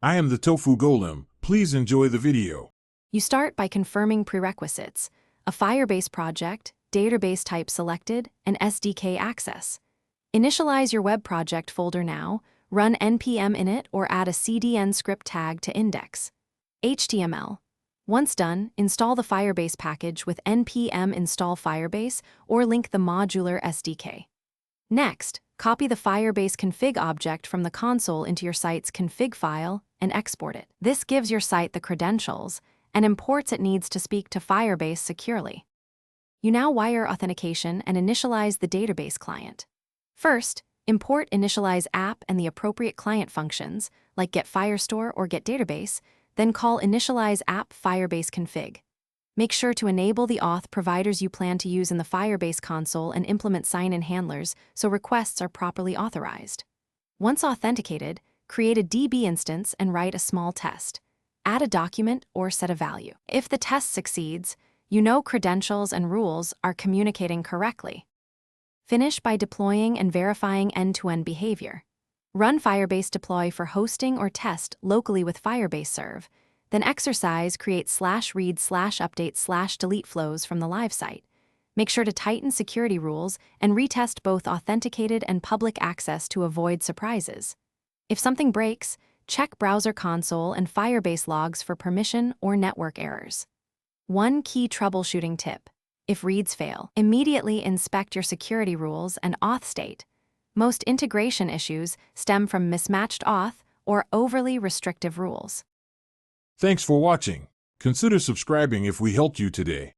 I am the Tofu Golem. Please enjoy the video. You start by confirming prerequisites: a Firebase project, database type selected, and SDK access. Initialize your web project folder now, run npm init or add a cdn script tag to index. HTML. Once done, install the Firebase package with npm install Firebase or link the modular SDK. Next, copy the Firebase config object from the console into your site's config file and export it. This gives your site the credentials and imports it needs to speak to Firebase securely. You now wire authentication and initialize the database client. First, import initialize app and the appropriate client functions, like get Firestore or get database, then call initialize app Firebase config. Make sure to enable the auth providers you plan to use in the Firebase console and implement sign-in handlers so requests are properly authorized. Once authenticated, create a DB instance and write a small test. Add a document or set a value. If the test succeeds, you know credentials and rules are communicating correctly. Finish by deploying and verifying end-to-end behavior. Run Firebase deploy for hosting or test locally with Firebase serve, then exercise create /read/update/delete flows from the live site. Make sure to tighten security rules and retest both authenticated and public access to avoid surprises. If something breaks, check Browser Console and Firebase logs for permission or network errors. One key troubleshooting tip: if reads fail, immediately inspect your security rules and auth state. Most integration issues stem from mismatched auth or overly restrictive rules. Thanks for watching. Consider subscribing if we helped you today.